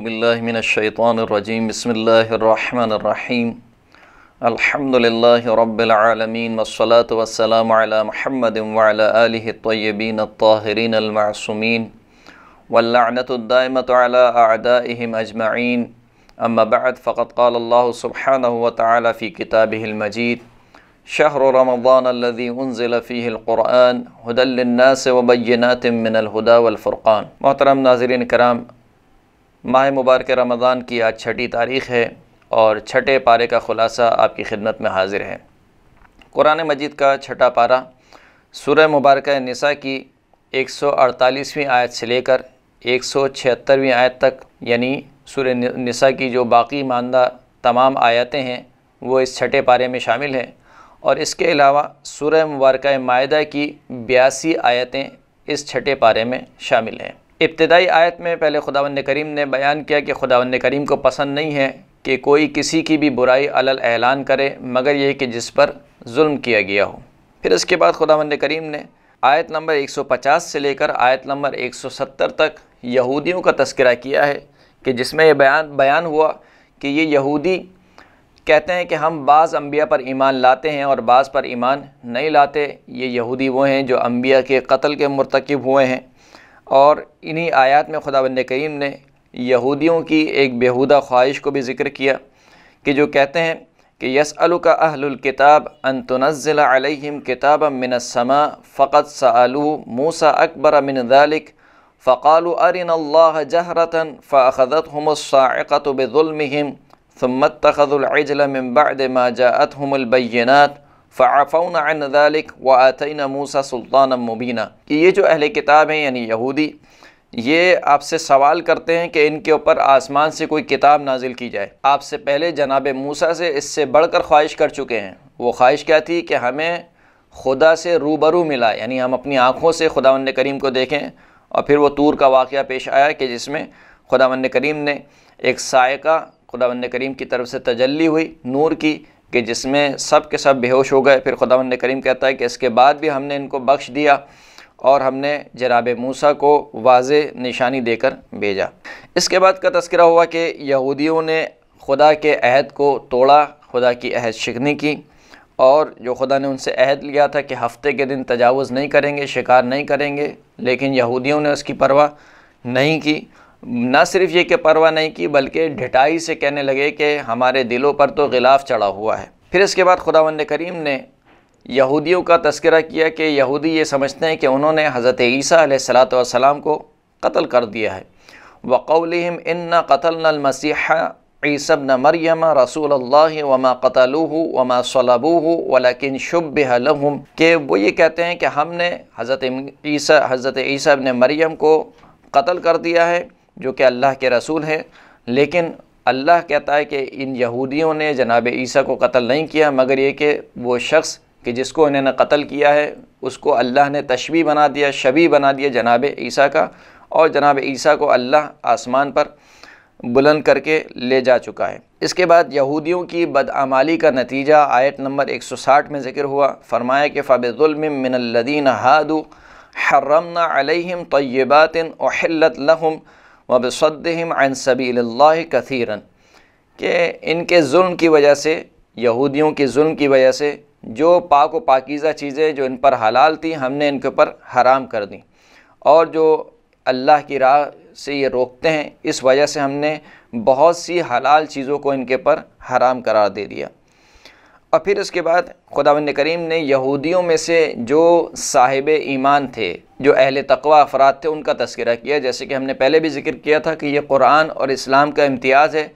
باللہ من الشیطان الرجیم بسم اللہ الرحمن الرحیم الحمدللہ رب العالمین والصلاة والسلام علی محمد وعلی آلہ الطیبین الطاہرین المعصومین واللعنۃ الدائمۃ علی اعدائہم اجمعین اما بعد فقد قال اللہ سبحانہ وتعالی فی کتابہ المجید شہر رمضان الذی انزل فیہ القرآن ھدی للناس وبینات من الھدی والفرقان۔ محترم ناظرین کرام، ماہ مبارک رمضان کی آج چھٹی تاریخ ہے اور چھٹے پارے کا خلاصہ آپ کی خدمت میں حاضر ہے۔ قرآن مجید کا چھٹا پارہ سورہ مبارکہ نساء کی 148ویں آیت سے لے کر 176ویں آیت تک، یعنی سورہ نساء کی جو باقی ماندہ تمام آیتیں ہیں وہ اس چھٹے پارے میں شامل ہیں، اور اس کے علاوہ سورہ مبارکہ مائدہ کی 82 آیتیں اس چھٹے پارے میں شامل ہیں۔ ابتدائی آیت میں پہلے خداوند کریم نے بیان کیا کہ خداوند کریم کو پسند نہیں ہے کہ کوئی کسی کی بھی برائی علل اعلان کرے مگر یہ کہ جس پر ظلم کیا گیا ہو۔ پھر اس کے بعد خداوند کریم نے آیت نمبر 150 سے لے کر آیت نمبر 170 تک یہودیوں کا تذکرہ کیا ہے کہ جس میں یہ بیان ہوا کہ یہ یہودی کہتے ہیں کہ ہم بعض انبیاء پر ایمان لاتے ہیں اور بعض پر ایمان نہیں لاتے۔ یہ یہودی وہ ہیں جو انبیاء کے قتل کے مرتکب ہوئے ہیں، اور انہی آیات میں خداوند کریم نے یہودیوں کی ایک بیہودہ خواہش کو بھی ذکر کیا کہ جو کہتے ہیں کہ یسألک اہل الکتاب ان تنزل علیہم کتابا من السماء فقد سألوا موسیٰ اکبر من ذلک فقالوا ارنا اللہ جہرۃ فاخذتہم الصاعقۃ بظلمہم ثم اتخذوا العجل من بعد ما جاءتهم البینات فعفونا عن ذلك وآتینا موسیٰ سلطانا مبینا۔ کہ یہ جو اہل کتاب ہیں یعنی یہودی، یہ آپ سے سوال کرتے ہیں کہ ان کے اوپر آسمان سے کوئی کتاب نازل کی جائے۔ آپ سے پہلے جناب موسیٰ سے اس سے بڑھ کر خواہش کر چکے ہیں۔ وہ خواہش کیا تھی کہ ہمیں خدا سے روبرو ملا، یعنی ہم اپنی آنکھوں سے خداوند کریم کو دیکھیں، اور پھر وہ طور کا واقعہ پیش آیا کہ جس میں خداوند کریم نے ایک صاعقہ خداوند کریم کی طرف سے تجلی ہوئی نور کی کہ جس میں سب کے سب بے ہوش ہو گئے۔ پھر خداوند کریم کہتا ہے کہ اس کے بعد بھی ہم نے ان کو بخش دیا اور ہم نے جناب موسیٰ کو واضح نشانی دے کر بھیجا۔ اس کے بعد کا تذکرہ ہوا کہ یہودیوں نے خدا کے عہد کو توڑا، خدا کی عہد شکنی کی، اور جو خدا نے ان سے عہد لیا تھا کہ ہفتے کے دن تجاوز نہیں کریں گے، شکار نہیں کریں گے، لیکن یہودیوں نے اس کی پرواہ نہیں کی۔ نہ صرف یہ کہ پرواہ نہیں کی بلکہ ڈھٹائی سے کہنے لگے کہ ہمارے دلوں پر تو غلاف چڑھا ہوا ہے۔ پھر اس کے بعد خداوند کریم نے یہودیوں کا تذکرہ کیا کہ یہودی یہ سمجھتے ہیں کہ انہوں نے حضرت عیسیٰ علیہ السلام کو قتل کر دیا ہے۔ وَقَوْلِهِمْ إِنَّا قَتَلْنَا الْمَسِيحَ عِيسَى ابْنَ مَرْيَمَ رَسُولَ اللَّهِ وَمَا قَتَلُوهُ وَمَا صَلَبُوهُ وَلَكِنْ شُبِّهَ لَهُمْ، کہ وہ یہ کہتے ہیں کہ ہم نے حضرت عیسیٰ ابن مریم کو قتل کر دیا ہے جو کہ اللہ کے رسول ہے، لیکن اللہ کہتا ہے کہ ان یہودیوں نے جناب عیسیٰ کو قتل نہیں کیا مگر یہ کہ وہ شخص کہ جس کو انہوں نے قتل کیا ہے اس کو اللہ نے تشبیہ بنا دیا، شبیہ بنا دیا جناب عیسیٰ کا، اور جناب عیسیٰ کو اللہ آسمان پر بلند کر کے لے جا چکا ہے۔ اس کے بعد یہودیوں کی بدعمالی کا نتیجہ آیت نمبر 160 میں ذکر ہوا۔ فرمایا کہ فَبِظُلْمٍ مِّنَ الَّذِينَ هَادُوا حَرَّمْنَا عَلَيْهِمْ طَيِّبَاتٍ أُحِلَّتْ لَهُمْ وَبِصَدِّهِمْ عَنْ سَبِيلِ اللَّهِ كَثِيرًا، کہ ان کے ظلم کی وجہ سے، یہودیوں کے ظلم کی وجہ سے جو پاک و پاکیزہ چیزیں جو ان پر حلال تھیں ہم نے ان کے اوپر حرام کر دیں، اور جو اللہ کی راہ سے یہ روکتے ہیں اس وجہ سے ہم نے بہت سی حلال چیزوں کو ان کے پر حرام قرار دے دیا۔ اور پھر اس کے بعد خداوند کریم نے یہودیوں میں سے جو صاحب ایمان تھے، جو اہل تقوی افراد تھے، ان کا تذکرہ کیا، جیسے کہ ہم نے پہلے بھی ذکر کیا تھا کہ یہ قرآن اور اسلام کا امتیاز ہے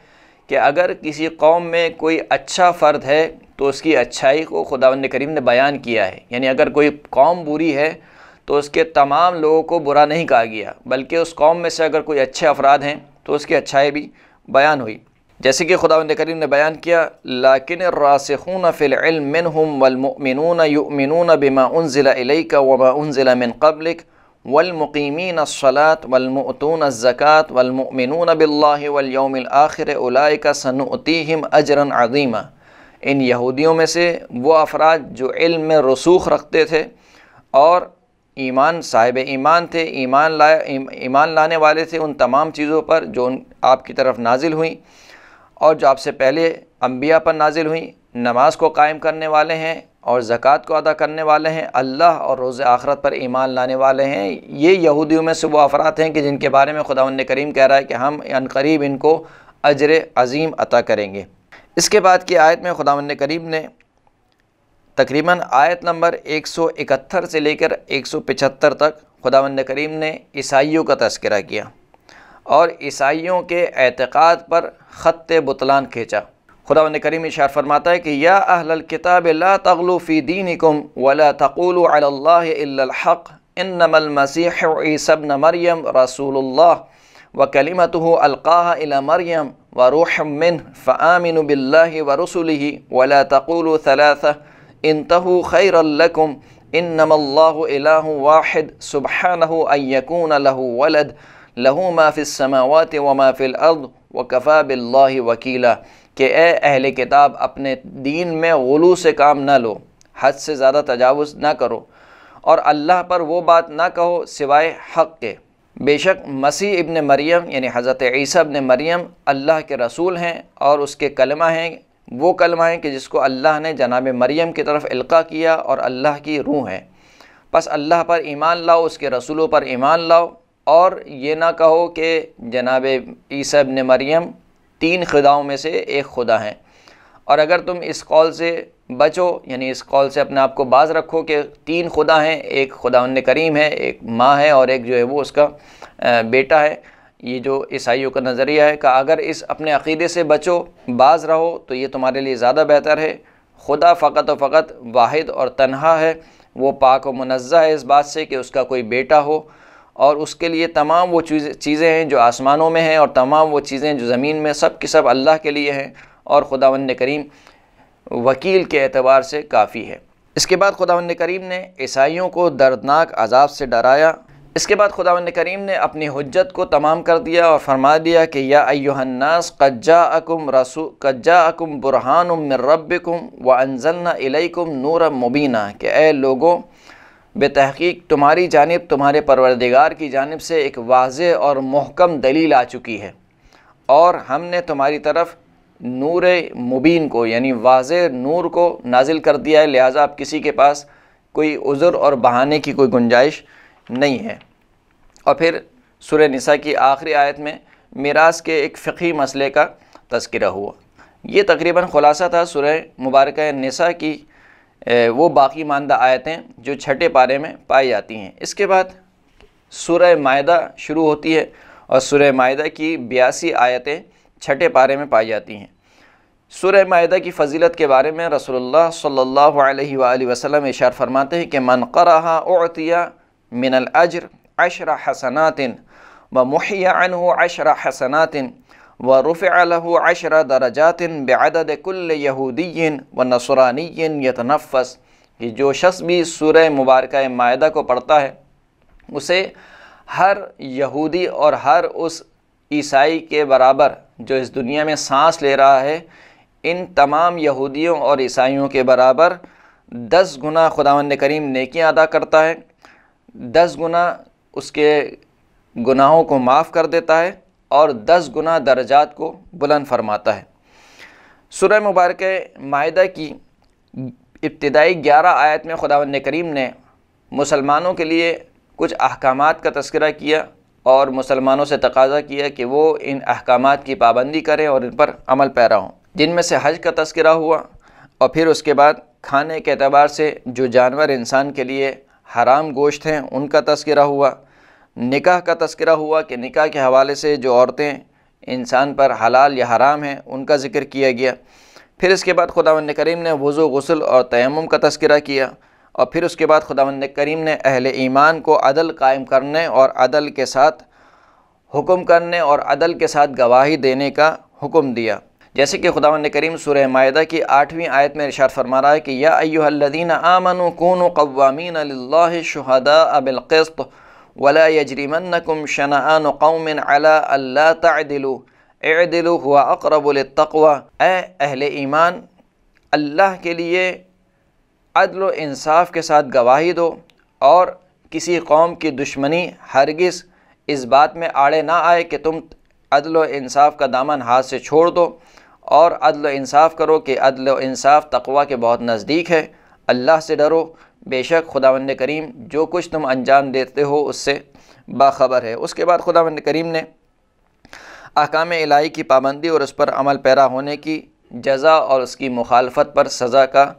کہ اگر کسی قوم میں کوئی اچھا فرد ہے تو اس کی اچھائی کو خداوند کریم نے بیان کیا ہے، یعنی اگر کوئی قوم بری ہے تو اس کے تمام لوگوں کو برا نہیں کہا گیا بلکہ اس قوم میں سے اگر کوئی اچھے افراد ہیں تو اس کی اچھائی بھی بیان ہوئی، جیسے کہ خداوند کریم نے بیان کیا لیکن الراسخون فی العلم منہم والمؤمنون یؤمنون بما انزل الیک وما انزل من قبلک والمقیمین الصلاة والمؤتون الزکاة والمؤمنون باللہ والیوم الآخر اولئک سنؤتیہم اجرا عظیما۔ ان یہودیوں میں سے وہ افراد جو علم میں رسوخ رکھتے تھے اور ایمان صاحب ایمان تھے، ایمان لانے والے تھے ان تمام چیزوں پر جو آپ کی طرف نازل ہوئیں اور جو آپ سے پہلے انبیاء پر نازل ہوئیں، نماز کو قائم کرنے والے ہیں اور زکوٰۃ کو ادا کرنے والے ہیں، اللہ اور روز آخرت پر ایمان لانے والے ہیں۔ یہ یہودیوں میں سے وہ افراد ہیں کہ جن کے بارے میں خداوند کریم کہہ رہا ہے کہ ہم عنقریب ان کو اجر عظیم عطا کریں گے۔ اس کے بعد کی آیت میں خداوند کریم نے تقریباً آیت نمبر 171 سے لے کر 175 تک خداوند کریم نے عیسائیوں کا تذکرہ کیا اور عیسائیوں کے اعتقاد پر خط بطلان کھینچا۔ خداوند کریم ارشاد فرماتا ہے کہ یا اہل الکتاب لا تغلوا فی دینکم ولا تقولوا علی اللہ الا الحق انما المسیح عیسی ابن مریم رسول اللہ وکلمتہ القاها الی مریم وروح منہ فآمنوا باللہ ورسلہ ولا تقولوا ثلاثہ انتہوا خیرا لکم انما اللہ الہ واحد سبحانہ ان یکون لہ ولد لہ ما فی السماوات وما فی الارض وکفا باللہ وکیلا، کہ اے اہل کتاب اپنے دین میں غلو سے کام نہ لو، حد سے زیادہ تجاوز نہ کرو اور اللہ پر وہ بات نہ کہو سوائے حق کے۔ بے شک مسیح ابن مریم یعنی حضرت عیسیٰ ابن مریم اللہ کے رسول ہیں اور اس کے کلمہ ہیں، وہ کلمہ ہیں کہ جس کو اللہ نے جناب مریم کی طرف القاء کیا اور اللہ کی روح ہے۔ پس اللہ پر ایمان لاؤ، اس کے رسولوں پر ایمان لاؤ اور یہ نہ کہو کہ جناب عیسیٰ ابن مریم 3 خداؤں میں سے ایک خدا ہیں، اور اگر تم اس قول سے بچو یعنی اس قول سے اپنے آپ کو باز رکھو کہ 3 خدا ہیں، ایک خداوند کریم ہے، ایک ماں ہے اور ایک جو ہے وہ اس کا بیٹا ہے، یہ جو عیسائیوں کا نظریہ ہے کہ اگر اس اپنے عقیدے سے بچو، باز رہو تو یہ تمہارے لیے زیادہ بہتر ہے۔ خدا فقط و فقط واحد اور تنہا ہے، وہ پاک و منزہ ہے اس بات سے کہ اس کا کوئی بیٹا ہو، اور اس کے لیے تمام وہ چیزیں ہیں جو آسمانوں میں ہیں اور تمام وہ چیزیں جو زمین میں، سب کی سب اللہ کے لیے ہیں، اور خداوند کریم وکیل کے اعتبار سے کافی ہے۔ اس کے بعد خداوند کریم نے عیسائیوں کو دردناک عذاب سے ڈرایا۔ اس کے بعد خداوند کریم نے اپنی حجت کو تمام کر دیا اور فرما دیا کہ یا ایھا الناس قد جاءکم برہان من ربکم وانزلنا الیکم نورا مبینا، کہ اے لوگوں بے تحقیق تمہاری جانب تمہارے پروردگار کی جانب سے ایک واضح اور محکم دلیل آ چکی ہے، اور ہم نے تمہاری طرف نور مبین کو یعنی واضح نور کو نازل کر دیا ہے، لہٰذا اب کسی کے پاس کوئی عذر اور بہانے کی کوئی گنجائش نہیں ہے۔ اور پھر سورہ نساء کی آخری آیت میں میراث کے ایک فقہی مسئلے کا تذکرہ ہوا۔ یہ تقریباً خلاصہ تھا سورہ مبارکہ نساء کی وہ باقی ماندہ آیتیں جو چھٹے پارے میں پائی جاتی ہیں۔ اس کے بعد سورہ مائدہ شروع ہوتی ہے اور سورہ مائدہ کی 82 آیتیں چھٹے پارے میں پائی جاتی ہیں۔ سورہ مائدہ کی فضیلت کے بارے میں رسول اللہ صلی اللہ علیہ وآلہ وسلم ارشاد فرماتے ہیں کہ من قرأها اعطی من الاجر 10 حسنات ومحی عنہ 10 حسنات ورفع له 10 درجات بعدد كل یہودی ونصرانی یتنفس، کہ جو شخص بھی سورہ مبارکہ مائدہ کو پڑھتا ہے اسے ہر یہودی اور ہر اس عیسائی کے برابر جو اس دنیا میں سانس لے رہا ہے، ان تمام یہودیوں اور عیسائیوں کے برابر 10 گنا خداوند کریم نیکیاں ادا کرتا ہے، 10 گنا اس کے گناہوں کو معاف کر دیتا ہے اور 10 گنا درجات کو بلند فرماتا ہے۔ سورہ مبارکہ مائدہ کی ابتدائی 11 آیت میں خداوند کریم نے مسلمانوں کے لیے کچھ احکامات کا تذکرہ کیا اور مسلمانوں سے تقاضا کیا کہ وہ ان احکامات کی پابندی کریں اور ان پر عمل پیرا ہوں، جن میں سے حج کا تذکرہ ہوا، اور پھر اس کے بعد کھانے کے اعتبار سے جو جانور انسان کے لیے حرام گوشت ہیں ان کا تذکرہ ہوا، نکاح کا تذکرہ ہوا کہ نکاح کے حوالے سے جو عورتیں انسان پر حلال یا حرام ہیں ان کا ذکر کیا گیا۔ پھر اس کے بعد خداوند کریم نے وضو، غسل اور تیمم کا تذکرہ کیا، اور پھر اس کے بعد خداوند کریم نے اہل ایمان کو عدل قائم کرنے اور عدل کے ساتھ حکم کرنے اور عدل کے ساتھ گواہی دینے کا حکم دیا، جیسے کہ خداوند کریم سورہ مائدہ کی 8ویں آیت میں ارشاد فرما رہا ہے کہ یا ایھا الذین آمنوا کونوا قوامین للہ شہداء بالقسط ولا یجرمنکم شنآن قوم علی الا تعدلوا اعدلوا هو اقرب للتقوی، اے اہل ایمان اللہ کے لیے عدل و انصاف کے ساتھ گواہی دو، اور کسی قوم کی دشمنی ہرگز اس بات میں آڑے نہ آئے کہ تم عدل و انصاف کا دامن ہاتھ سے چھوڑ دو اور عدل و انصاف کرو کہ عدل و انصاف تقویٰ کے بہت نزدیک ہے۔ اللہ سے ڈرو، بے شک خداوند کریم جو کچھ تم انجام دیتے ہو اس سے باخبر ہے۔ اس کے بعد خداوند کریم نے احکام الہی کی پابندی اور اس پر عمل پیرا ہونے کی جزا اور اس کی مخالفت پر سزا کا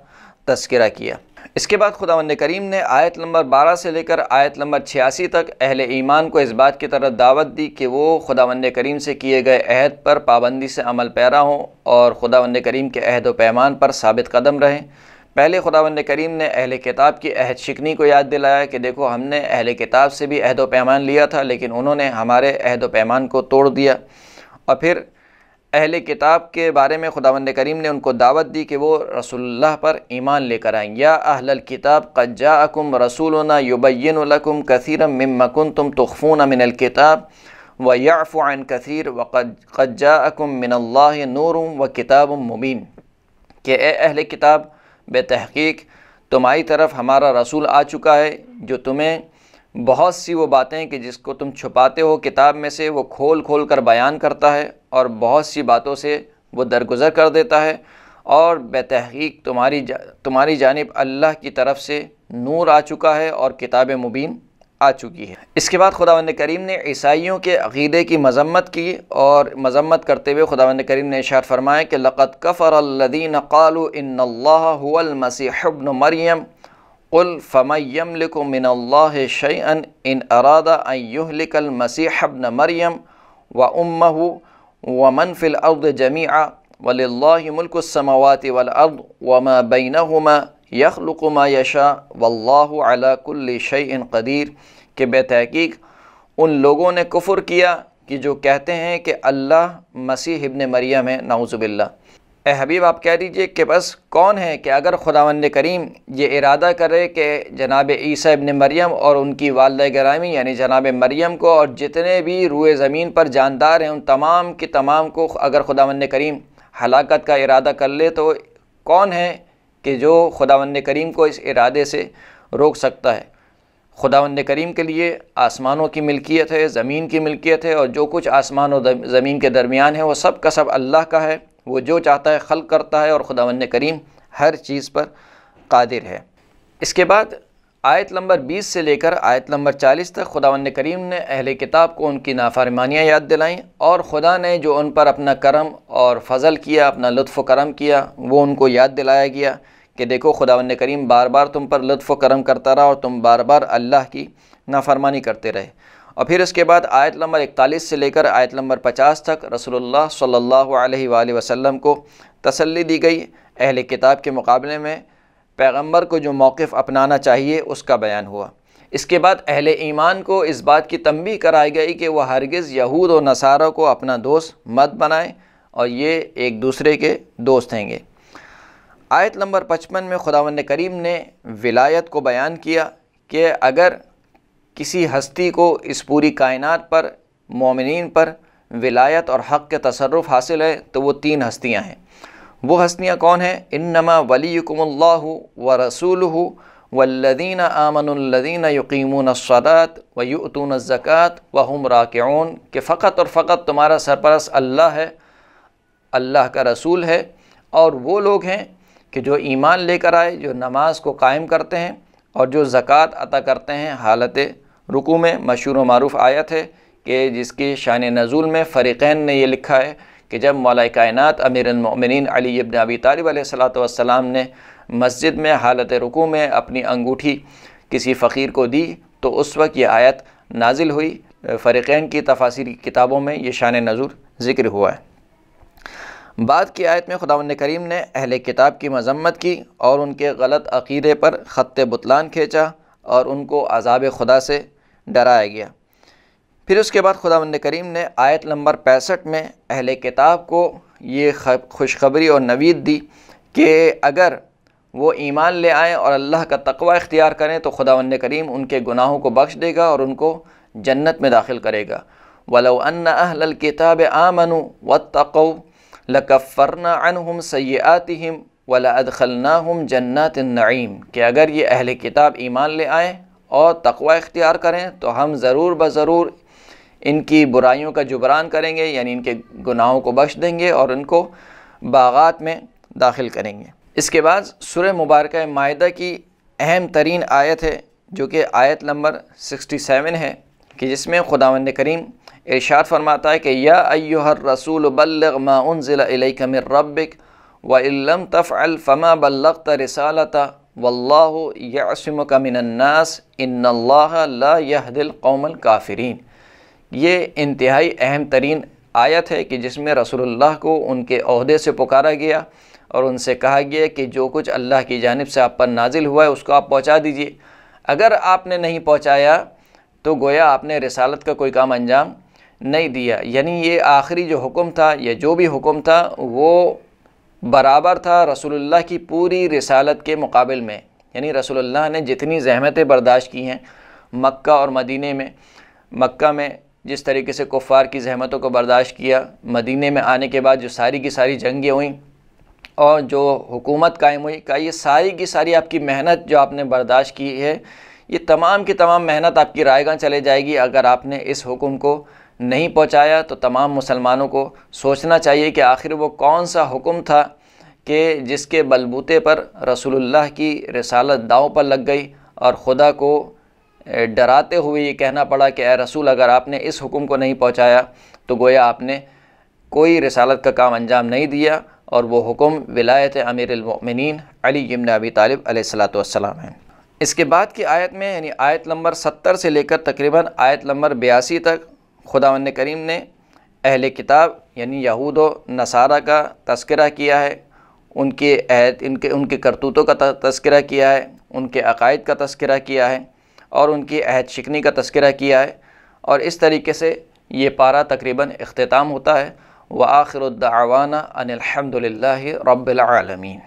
تذکرہ کیا۔ اس کے بعد خداوند کریم نے آیت نمبر 12 سے لے کر آیت نمبر 86 تک اہل ایمان کو اس بات کی طرف دعوت دی کہ وہ خداوند کریم سے کیے گئے عہد پر پابندی سے عمل پیرا ہوں اور خداوند کریم کے عہد و پیمان پر ثابت قدم رہیں۔ پہلے خداوند کریم نے اہل کتاب کی عہد شکنی کو یاد دلایا کہ دیکھو ہم نے اہل کتاب سے بھی عہد و پیمان لیا تھا لیکن انہوں نے ہمارے عہد و پیمان کو توڑ دیا، اور پھر اہل کتاب کے بارے میں خداوند کریم نے ان کو دعوت دی کہ وہ رسول اللہ پر ایمان لے کر آئیں۔ یا اہل الکتاب قد جاءکم رسولنا یبین لکم کثیرا مما کنتم تخفون من الکتاب ویعفو عن کثیر وقد جاءکم من اللہ نور وکتاب مبین، کہ اے اہل کتاب بے تحقیق تمہاری طرف ہمارا رسول آ چکا ہے جو تمہیں بہت سی وہ باتیں کہ جس کو تم چھپاتے ہو کتاب میں سے وہ کھول کھول کر بیان کرتا ہے، اور بہت سی باتوں سے وہ درگزر کر دیتا ہے، اور بے تحقیق تمہاری جانب اللہ کی طرف سے نور آ چکا ہے اور کتاب مبین آ چکی ہے۔ اس کے بعد خداوند کریم نے عیسائیوں کے عقیدے کی مذمت کی، اور مذمت کرتے ہوئے خداوند کریم نے ارشاد فرمایا کہ لقد کفر الذین قالوا ان اللہ هو المسیح ابن مریم قل فمن یملک من اللہ شیئا ان اراد ان یہلک المسیح ابن مریم وامہ ومن فی الارض جمیعا وللہ ملک السماوات والارض وما بینہما یخلق ما یشاء واللہ علی کل شیء قدیر، کہ بے تحقیق ان لوگوں نے کفر کیا کہ جو کہتے ہیں کہ اللہ مسیح ابن مریم ہے، نعوذ باللہ۔ اے حبیب آپ کہہ دیجئے کہ بس کون ہے کہ اگر خداوند کریم یہ ارادہ کرے کہ جناب عیسیٰ ابن مریم اور ان کی والدہ گرامی یعنی جناب مریم کو اور جتنے بھی روئے زمین پر جاندار ہیں ان تمام کے تمام کو اگر خداوند کریم ہلاکت کا ارادہ کر لے تو کون ہے کہ جو خداوند کریم کو اس ارادے سے روک سکتا ہے؟ خداوند کریم کے لیے آسمانوں کی ملکیت ہے، زمین کی ملکیت ہے، اور جو کچھ آسمان و زمین کے درمیان ہے وہ سب کا سب اللہ کا ہے، وہ جو چاہتا ہے خلق کرتا ہے، اور خداوند کریم ہر چیز پر قادر ہے۔ اس کے بعد آیت نمبر 20 سے لے کر آیت نمبر 40 تک خداوند کریم نے اہل کتاب کو ان کی نافرمانیاں یاد دلائیں، اور خدا نے جو ان پر اپنا کرم اور فضل کیا، اپنا لطف و کرم کیا، وہ ان کو یاد دلایا گیا کہ دیکھو خداوند کریم بار بار تم پر لطف و کرم کرتا رہا اور تم بار بار اللہ کی نافرمانی کرتے رہے۔ اور پھر اس کے بعد آیت نمبر 41 سے لے کر آیت نمبر 50 تک رسول اللہ صلی اللہ علیہ وآلہ وسلم کو تسلی دی گئی، اہل کتاب کے مقابلے میں پیغمبر کو جو موقف اپنانا چاہیے اس کا بیان ہوا۔ اس کے بعد اہل ایمان کو اس بات کی تنبیہ کرائی گئی کہ وہ ہرگز یہود و نصارہ کو اپنا دوست مت بنائیں، اور یہ ایک دوسرے کے دوست ہیں گے۔ آیت نمبر 55 میں خداوند کریم نے ولایت کو بیان کیا کہ اگر کسی ہستی کو اس پوری کائنات پر مومنین پر ولایت اور حق کے تصرف حاصل ہے تو وہ 3 ہستیاں ہیں۔ وہ ہستیاں کون ہیں؟ انما ولیکم اللہ ورسولہ والذین آمنوا الذین یقیمون الصلاۃ ویؤتون الزکاۃ وہم راکعون، کہ فقط اور فقط تمہارا سرپرست اللہ ہے، اللہ کا رسول ہے، اور وہ لوگ ہیں کہ جو ایمان لے کر آئے، جو نماز کو قائم کرتے ہیں اور جو زکوٰۃ عطا کرتے ہیں حالت رکوع میں۔ مشہور و معروف آیت ہے کہ جس کی شان نزول میں فریقین نے یہ لکھا ہے کہ جب مولا کائنات امیر المؤمنین علی ابن ابی طالب علیہ السلام نے مسجد میں حالت رکوع میں اپنی انگوٹھی کسی فقیر کو دی تو اس وقت یہ آیت نازل ہوئی۔ فریقین کی تفاسیر کتابوں میں یہ شان نزول ذکر ہوا ہے۔ بعد کی آیت میں خداوند کریم نے اہل کتاب کی مذمت کی اور ان کے غلط عقیدے پر خط بطلان کھینچا اور ان کو عذاب خدا سے ڈرایا گیا۔ پھر اس کے بعد خداوند کریم نے آیت نمبر 65 میں اہل کتاب کو یہ خوشخبری اور نوید دی کہ اگر وہ ایمان لے آئیں اور اللہ کا تقوی اختیار کریں تو خداوند کریم ان کے گناہوں کو بخش دے گا اور ان کو جنت میں داخل کرے گا۔ وَلَوْ أَنَّ أَهْلَ الْكِتَابِ آمَنُوا وَاتَّقَوْا لَكَفَّرْنَا عَنْهُمْ سَيِّئَاتِهِمْ وَلَأَدْخَلْنَاهُمْ جَنَّاتِ النَّعِيمِ، کہ اگر یہ اہل کتاب ایمان لے آئیں اور تقوی اختیار کریں تو ہم ضرور بضرور ان کی برائیوں کا جبران کریں گے، یعنی ان کے گناہوں کو بخش دیں گے اور ان کو باغات میں داخل کریں گے۔ اس کے بعد سورہ مبارکہ مائدہ کی اہم ترین آیت ہے جو کہ آیت نمبر 67 ہے، کہ جس میں خداوند کریم ارشاد فرماتا ہے کہ یا ایھا الرسول بلغ ما انزل الیک من ربک وَإِن لَّمْ تَفْعَلْ فَمَا بَلَّغْتَ رِسَالَتَهُ وَاللَّهُ يَعْصِمُكَ مِنَ النَّاسِ إِنَّ اللَّهَ لَا يَهْدِي الْقَوْمَ الْكَافِرِينَ۔ یہ انتہائی اہم ترین آیت ہے کہ جس میں رسول اللہ کو ان کے عہدے سے پکارا گیا اور ان سے کہا گیا کہ جو کچھ اللہ کی جانب سے آپ پر نازل ہوا ہے اس کو آپ پہنچا دیجئے۔ اگر آپ نے نہیں پہنچایا تو گویا آپ نے رسالت کا کوئی کام انجام نہیں دیا، یعنی یہ آخری جو حکم تھا، یہ جو بھی حکم تھا وہ برابر تھا رسول اللہ کی پوری رسالت کے مقابل میں۔ یعنی رسول اللہ نے جتنی زحمتیں برداشت کی ہیں مکہ اور مدینے میں، مکہ میں جس طریقے سے کفار کی زحمتوں کو برداشت کیا، مدینے میں آنے کے بعد جو ساری کی ساری جنگیں ہوئیں اور جو حکومت قائم ہوئی، کہ یہ ساری کی ساری آپ کی محنت جو آپ نے برداشت کی ہے، یہ تمام کی تمام محنت آپ کی رائے گاہ چلے جائے گی اگر آپ نے اس حکم کو نہیں پہنچایا۔ تو تمام مسلمانوں کو سوچنا چاہیے کہ آخر وہ کون سا حکم تھا کہ جس کے بلبوتے پر رسول اللہ کی رسالت داؤں پر لگ گئی اور خدا کو ڈراتے ہوئے یہ کہنا پڑا کہ اے رسول اگر آپ نے اس حکم کو نہیں پہنچایا تو گویا آپ نے کوئی رسالت کا کام انجام نہیں دیا، اور وہ حکم ولایت امیر المؤمنین علی بن ابی طالب علیہ السلام ہے۔ اس کے بعد کی آیت میں یعنی آیت نمبر 70 سے لے کر تقریباً آیت نمبر 82 تک خداوند کریم نے اہل کتاب یعنی یہود و نصارہ کا تذکرہ کیا ہے، ان کے کرتوتوں کا تذکرہ کیا ہے، ان کے عقائد کا تذکرہ کیا ہے اور ان کی عہد شکنی کا تذکرہ کیا ہے، اور اس طریقے سے یہ پارہ تقریباً اختتام ہوتا ہے۔ وآخر الدعوانا ان الحمد للہ رب العالمین۔